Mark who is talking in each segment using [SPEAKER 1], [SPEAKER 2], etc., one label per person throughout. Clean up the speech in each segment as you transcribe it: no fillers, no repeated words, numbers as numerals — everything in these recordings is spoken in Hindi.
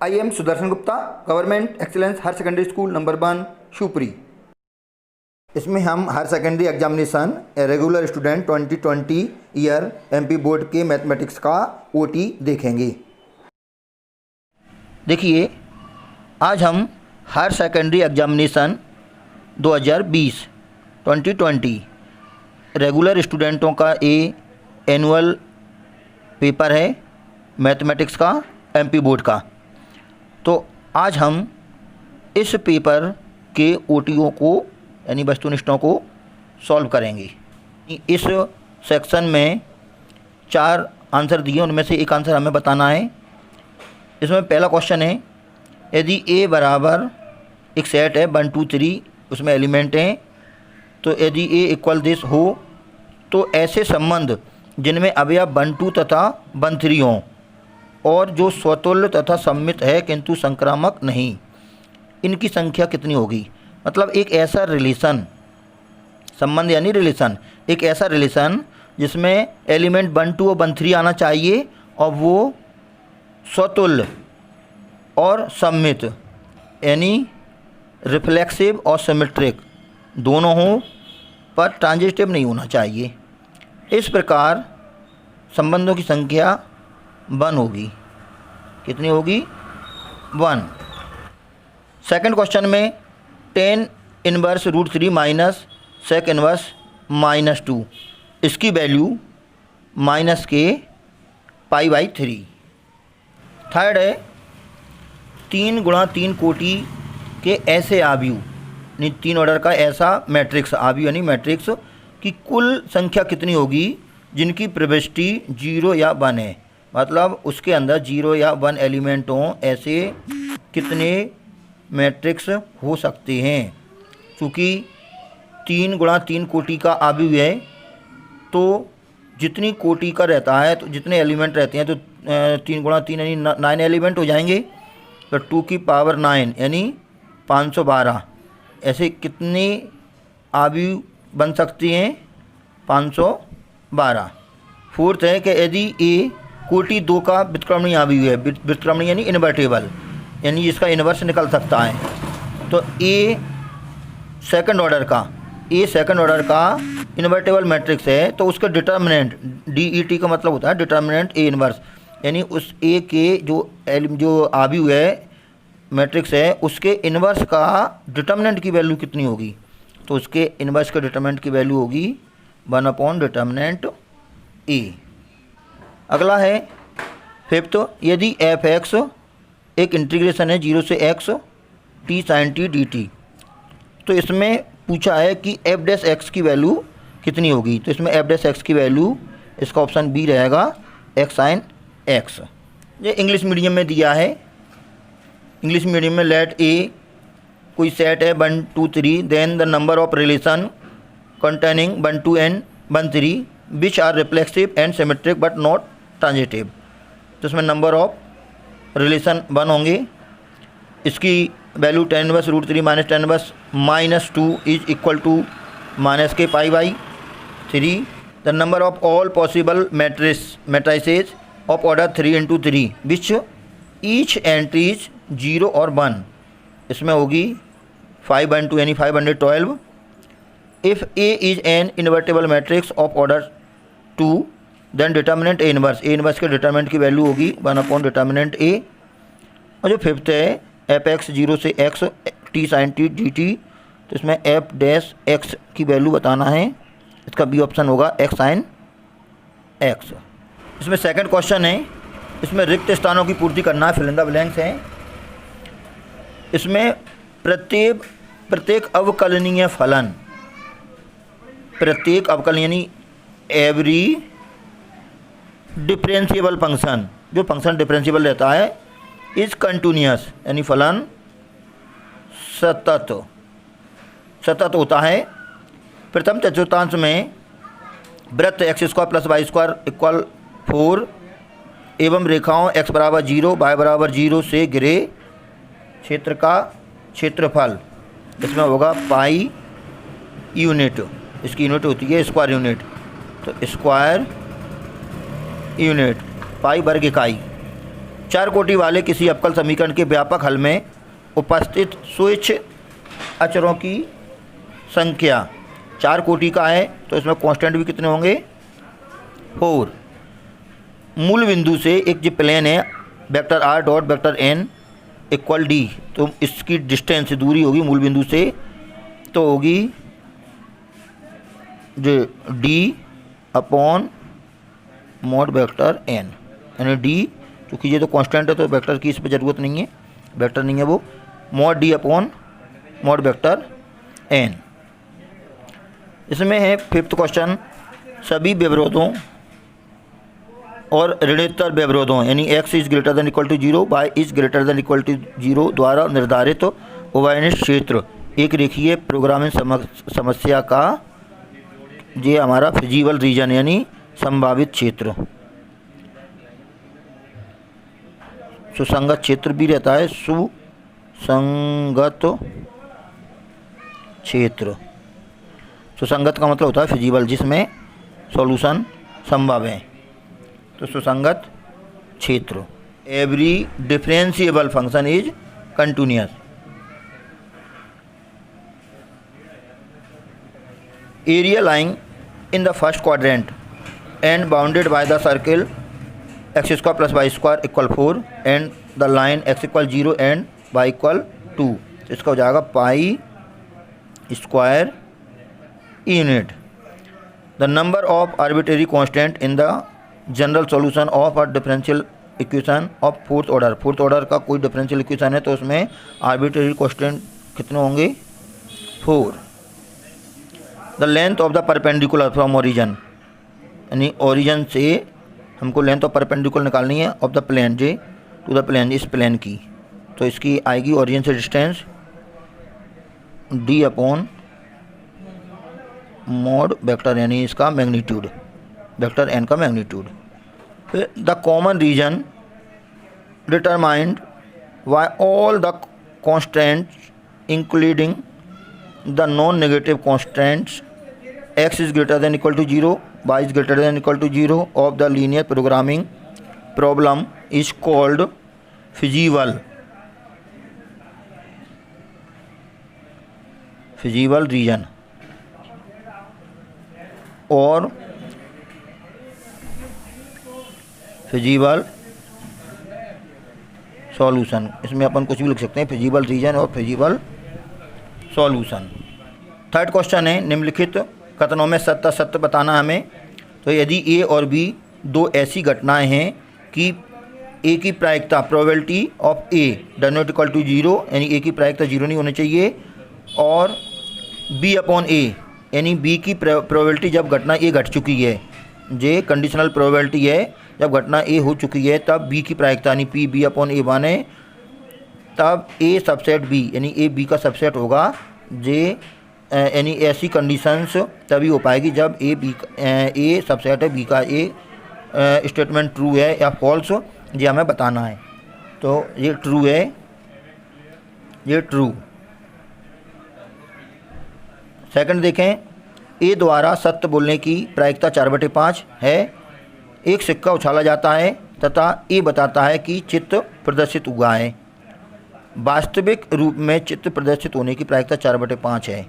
[SPEAKER 1] I am Sudarshan Gupta, government excellence higher secondary school number 1 Shivpuri. इसमें हम higher secondary examination regular student 2020 year MP board के मैथमेटिक्स का ओटी देखेंगे। देखिए, आज हम हायर सेकेंडरी एग्जामिनेशन 2020 रेगुलर स्टूडेंटों का एनुअल पेपर है मैथमेटिक्स का एमपी बोर्ड का। तो आज हम इस पेपर के ओटीओ को यानी वस्तुनिष्ठों को सॉल्व करेंगे। इस सेक्शन में 4 आंसर दिए, उनमें से एक आंसर हमें बताना है। इसमें पहला क्वेश्चन है, यदि ए बराबर एक सेट है 1 2 3, उसमें एलिमेंट हैं, तो यदि ए इक्वल दिस हो तो ऐसे संबंध जिनमें अवयव 1 2 तथा 1 3 हों और जो स्वतुल्य तथा सममित है किंतु संक्रामक नहीं, इनकी संख्या कितनी होगी। मतलब एक ऐसा रिलेशन, संबंध यानी रिलेशन, एक ऐसा रिलेशन जिसमें एलिमेंट 1 2 और 1 3 आना चाहिए और वो स्वतुल्य और सममित यानी रिफ्लेक्सिव और सिमेट्रिक दोनों हों पर ट्रांजिटिव नहीं होना चाहिए। इस प्रकार संबंधों की संख्या 1 होगी। कितनी होगी? 1। सेकंड क्वेश्चन में tan inverse √3 minus sec inverse -2, इसकी वैल्यू -k π/3। थर्ड है 3 × 3 कोटि के ऐसे आव्यूह यानी 3 ऑर्डर का ऐसा मैट्रिक्स, आव्यूह यानी मैट्रिक्स की कुल संख्या कितनी होगी जिनकी प्रविष्टि 0 या 1 है। मतलब उसके अंदर 0 या 1 एलिमेंट हों, ऐसे कितने मैट्रिक्स हो सकते हैं। क्योंकि 3 × 3 कोटि का आव्यूह है तो जितनी कोटि का रहता है तो जितने एलिमेंट रहते हैं तो 3 × 3 यानी 9 एलिमेंट हो जाएंगे। तो 2 की पावर 9 यानी 512, ऐसे कितने आव्यूह बन सकती हैं? 512। फोर्थ है कि यदि ए कोटि 2 का व्युत्क्रमणीय आव्यूह है, व्युत्क्रमणीय यानी इन्वर्टेबल, यानी जिसका इन्वर्स निकल सकता है, तो ए सेकंड ऑर्डर का इन्वर्टेबल मैट्रिक्स है तो उसका डिटर्मिनेंट DET का मतलब होता है डिटर्मिनेंट ए इन्वर्स, यानी उस ए के जो आव्यूह है मैट्रिक्स है उसके इन्वर्स का डिटर्मिनेंट की वैल्यू कितनी होगी। तो उसके इन्वर्स के डिटर्मिनेंट की वैल्यू होगी 1/डिटर्मिनेंट ए। अगला है फिफ्थ, यदि f(x) एक इंटीग्रेशन है 0 से x t sin t dt, तो इसमें पूछा है कि f' की वैल्यू कितनी होगी। तो इसमें f' की वैल्यू, इसका ऑप्शन बी रहेगा x sin x। ये इंग्लिश मीडियम में दिया है। इंग्लिश मीडियम में लेट ए कोई सेट है 1 2 3, then the number of relation containing 1 2 and 1 3 which are reflexive and symmetric but not transitive. तो इसमें नंबर ऑफ रिलेशन 1 होंगे। इसकी value tan inverse √3 minus tan inverse -2 is equal to -k π/3। The number of all possible matrices of order 3 × 3 which each entries 0 और 1, इसमें होगी 5/2 यानी 512। If A is an invertible matrix of order 2 then determinant A inverse के डिटर्मिनेंट की वैल्यू होगी 1/डिटर्मिनेंट ए। और जो फिफ्थ है f(x) 0 से x t sin t dt, तो इसमें f' की वैल्यू बताना है। इसका बी ऑप्शन होगा x sin x। इसमें सेकंड क्वेश्चन है, इसमें रिक्त स्थानों की पूर्ति करना है, फिल इन द ब्लैंक्स हैं। इसमें प्रत्येक अवकलनीय फलन, प्रत्येक अवकलन यानी एवरी डिफरेंशिएबल फंक्शन, जो फंक्शन डिफरेंशिएबल रहता है, इज कंटिन्यूअस यानी फलन सतत होता है। प्रथम चतुर्थांश में वृत्त x² + y² = 4 एवं रेखाओं x = 0 y = 0 से घिरे क्षेत्र का क्षेत्रफल, इसमें होगा पाई यूनिट। इसकी यूनिट होती है स्क्वायर यूनिट, तो स्क्वायर यूनिट पाई वर्ग इकाई। चार कोटि वाले किसी अवकल समीकरण के व्यापक हल में उपस्थित स्विच अचरों की संख्या 4 कोटि का है, तो इसमें कांस्टेंट भी कितने होंगे 4। मूल बिंदु से एक जो प्लेन है vector r dot vector n equal d, तो इसकी डिस्टेंस दूरी होगी मूल बिंदु से, तो होगी जो d upon mod vector n, यानी d चूँकि ये तो कांस्टेंट है तो वेक्टर की इस पर ज़रूरत नहीं है, वेक्टर नहीं है वो, mod d upon mod vector n। इसमें है 5th क्वेश्चन, सभी व्यवरोधों और ऋणोत्तर व्यवरोधों यानी x is greater than equal to 0 y is greater than equal to 0 द्वारा निर्धारित उभयनिष्ठ क्षेत्र एक रेखीय प्रोग्रामिंग समस्या का ये हमारा फिजिबल रीजन यानी संभावित क्षेत्र, सुसंगत क्षेत्र भी रहता है, सुसंगत क्षेत्र, सुसंगत का मतलब होता है फिजिबल, जिसमें सॉल्यूशन संभव है, तो सुसंगत क्षेत्र। Every differentiable function is continuous. Area lying in the first quadrant and bounded by the circle x square plus y square equal 4 and the line x equal 0 and y equal 2, इसका हो जाएगा pi square unit. The number of arbitrary constant in the general solution of a differential equation of fourth order का कोई डिफरेंशियल इक्वेशन है तो उसमें आर्बिट्रेरी कांस्टेंट कितने होंगे 4। The length of the perpendicular from origin, यानी ओरिजन से हमको लेंथ ऑफ परपेंडिकुलर निकालनी है of the plane J to the plane, इस प्लेन की, तो इसकी आएगी ओरिजन से distance d upon mod vector यानी इसका मैग्नीट्यूड, वेक्टर n का magnitude. The common region determined by all the constants including the non negative constants x is greater than equal to 0 y is greater than equal to 0 of the linear programming problem is called feasible region और फिजिबल सॉल्यूशन। इसमें अपन कुछ भी लिख सकते हैं, फिजिबल रीजन और फिजिबल सॉल्यूशन। 3rd क्वेश्चन है, निम्नलिखित कथनों में सत्य असत्य बताना हमें। तो यदि ए और बी दो ऐसी घटनाएं हैं कि ए की प्रायिकता probability of A does not equal to 0, यानी ए की प्रायिकता 0 नहीं होनी चाहिए, और बी अपॉन ए यानी बी की प्रोबेबिलिटी जब घटना ए घट चुकी है, जे कंडीशनल प्रोबेबिलिटी है, जब घटना ए हो चुकी है तब बी की प्रायिकता यानी पी बी अपॉन ए बने, तब ए सबसेट बी यानी ए बी का सबसेट होगा, जे यानी ऐसी कंडीशंस तभी हो पाएगी जब ए सबसेट है बी का, ए स्टेटमेंट ट्रू है या फॉल्स ये हमें बताना है। तो ये ट्रू है, ये ट्रू। सेकंड देखें, ए द्वारा सत्य बोलने की प्रायिकता 4/5 है। एक सिक्का उछाला जाता है तथा ए बताता है कि चित्र प्रदर्शित हुआ है। वास्तविक रूप में चित्र प्रदर्शित होने की प्रायिकता 4/5 है,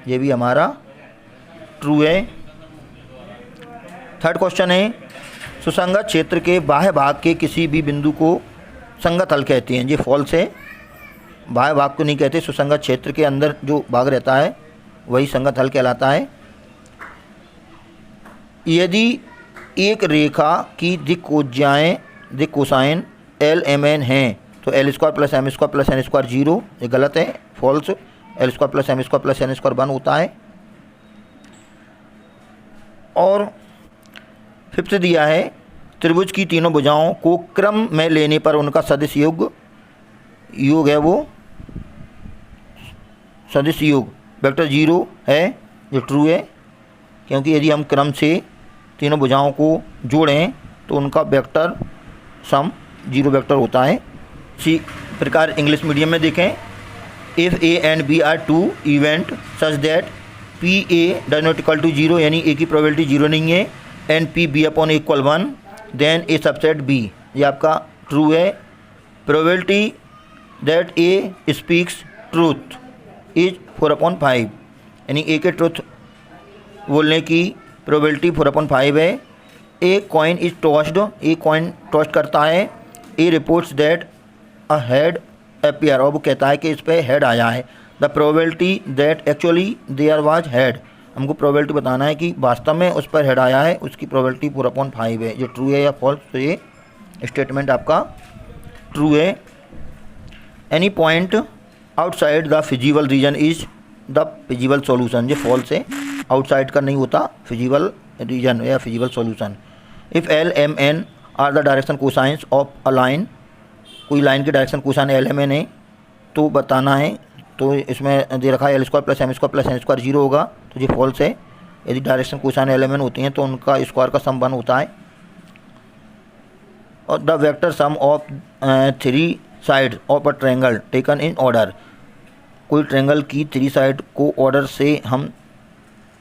[SPEAKER 1] ये भी हमारा ट्रू है। 3rd क्वेश्चन है, सुसंगत क्षेत्र के बाह्य भाग के किसी भी बिंदु को संगत हल कहते हैं, ये फॉल्स है, बाह्य भाग को नहीं कहते, सुसंगत क्षेत्र के अंदर जो भाग रहता है वही संगत हल कहलाता है। यदि एक रेखा की दिक् कोसाइन एल एम एन हैं तो L square plus M square plus N square 0, ये गलत है, false. L square plus M square plus N square 1 होता है। और 5th दिया है, त्रिभुज की तीनों भुजाओं को क्रम में लेने पर उनका सदिश योग है, वो सदिश योग वेक्टर 0 है, जो ट्रू है, क्योंकि यदि हम क्रम से तीनों भुजाओं को जोड़ें तो उनका वेक्टर सम 0 वेक्टर होता है। इसी प्रकार इंग्लिश मीडियम में देखें, if A and B are two event such that P A does not equal to 0 यानी ए की प्रोबेबिलिटी 0 नहीं है, and P B upon equal 1 then A subset B, ये आपका ट्रू है, probability that A speaks truth is 4/5, यानी ए के ट्रूथ बोलने की प्रोबेबिलिटी 4/5 है। A coin is tossed, a coin tossed करता है। A reports that a head appear, और वो कहता है कि इस पर हेड आया है। The probability that actually there was head, हमको प्रोबेबिलिटी बताना है कि वास्तव में उस पर हेड आया है, उसकी प्रोबेबिलिटी 4/5 है। जो ट्रू है या फॉल्स, तो ये स्टेटमेंट आपका ट्रू है। Any point outside the feasible region is the feasible solution, ये फॉल्स है, आउटसाइड का नहीं होता फिजिबल रीजन या feasible solution. If L M N are the direction cosines of a line, कोई लाइन की direction cosine L M N है तो बताना है। तो इसमें दे रखा है L² + M² + N² 0 होगा, तो ये फॉल्स है। यदि direction cosine L M N होती हैं तो उनका स्क्वायर का सम 1 होता है। और the vector sum of 3 side of a triangle taken in order, कोई ट्रायंगल की 3 साइड को ऑर्डर से हम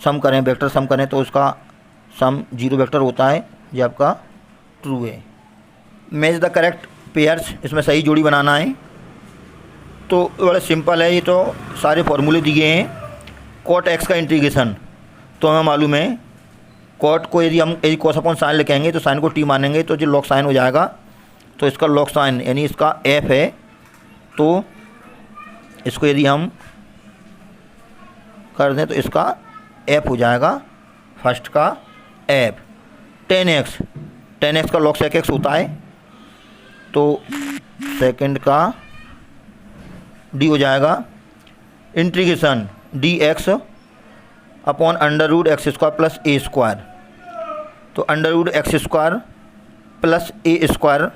[SPEAKER 1] सम करें, वेक्टर सम करें, तो उसका सम 0 वेक्टर होता है। ये आपका ट्रू है। मैच द करेक्ट पेयर्स, इसमें सही जोड़ी बनाना है। तो बड़ा सिंपल है, ये तो सारे फॉर्मूले दिए हैं। कॉट x का इंटीग्रेशन तो हमें मालूम है, कॉट को यदि cos अपॉन साइन लिखेंगे तो साइन को t मानेंगे तो जो लॉग साइन हो जाएगा। तो इसका लॉग साइन यानी इसका f है, तो इसको यदि हम कर दें तो इसका f हो जाएगा, फर्स्ट का f। 10x का log sec x होता है, तो सेकंड का d हो जाएगा। Integration dx upon √x² + a², तो √x² + a²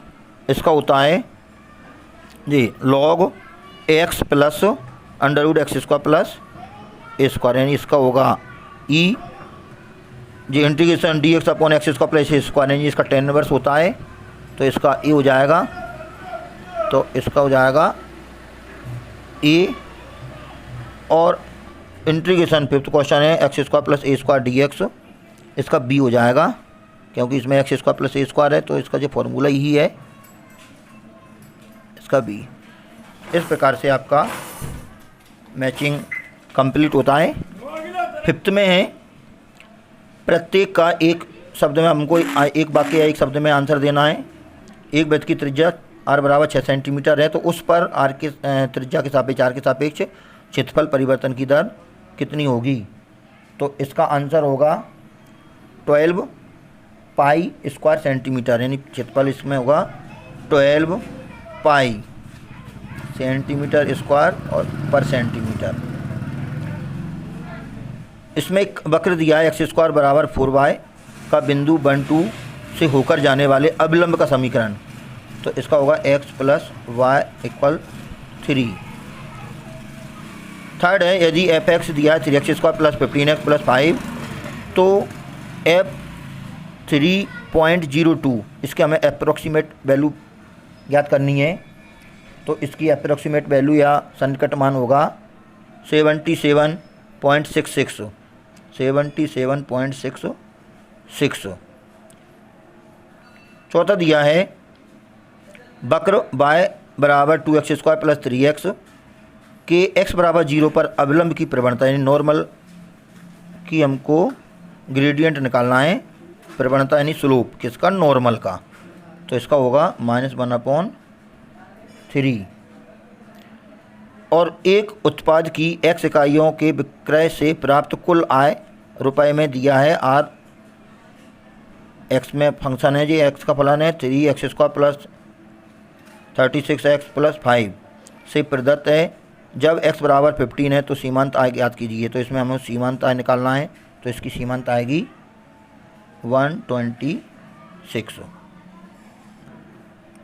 [SPEAKER 1] इसका होता है जी log x + √x² + a², यानी इसका होगा e। जी integration dx upon x² + a², यानी इसका 10 होता है, तो इसका e हो जाएगा। तो इसका हो जाएगा e। और इंटीग्रेशन 5th क्वेश्चन है x² + a² dx, इसका b हो जाएगा, क्योंकि इसमें x² + a² है, तो इसका जो फॉर्मूला यही है, इसका b। इस प्रकार से आपका मैचिंग कंप्लीट होता है। 5th में है, प्रत्येक का एक शब्द में हमको एक वाक्य या एक शब्द में आंसर देना है। एक वृत्त की त्रिज्या r = 6 सेंटीमीटर है, तो उस पर r के त्रिज्या के सापेक्ष r के सापेक्ष क्षेत्रफल परिवर्तन की दर कितनी होगी। तो इसका आंसर होगा 12 पाई स्क्वायर सेंटीमीटर, यानी क्षेत्रफल इसमें होगा 12 पाई सेंटीमीटर स्क्वायर और पर सेंटीमीटर। इसमें एक वक्र दिया है x² = 4y का बिंदु 1 2 से होकर जाने वाले अभिलंब का समीकरण, तो इसका होगा x + y = 3। थर्ड है, यदि f(x) दिया है 3x² + 15x + 5, तो f 3.02, इसके हमें अप्रोक्सीमेट वैल्यू ज्ञात करनी है। तो इसकी अप्रोक्सीमेट वैल्यू या सन्निकट मान होगा 77.66। चौथा दिया है वक्र y = 2x² + 3x के x = 0 पर अभिलंब की प्रवणता, यानी नॉर्मल की हमको ग्रेडियंट निकालना है, प्रवणता यानी स्लोप किसका, नॉर्मल का, तो इसका होगा -1/3। और एक उत्पाद की x इकाइयों के विक्रय से प्राप्त कुल आय रुपए में दिया है। r x में फंक्शन है जी, x का फलन है 3x² + 36x + 5 से प्रदत्त है। जब x = 15 है तो सीमांत आय ज्ञात कीजिए। तो इसमें हमें सीमांत आय निकालना है, तो इसकी सीमांत आएगी 126।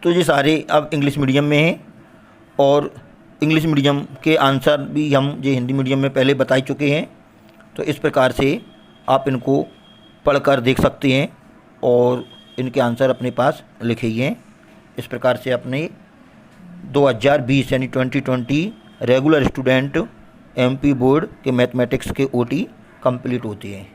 [SPEAKER 1] तो ये सारे अब इंग्लिश मीडियम में हैं, और इंग्लिश मीडियम के आंसर भी हम ये हिंदी मीडियम में पहले बता चुके हैं। तो इस प्रकार से आप इनको पढ़कर देख सकते हैं और इनके आंसर अपने पास लिखिए। इस प्रकार से अपने 2020 यानी 2020 रेगुलर स्टूडेंट MP बोर्ड के मैथमेटिक्स के OT कंप्लीट होती है।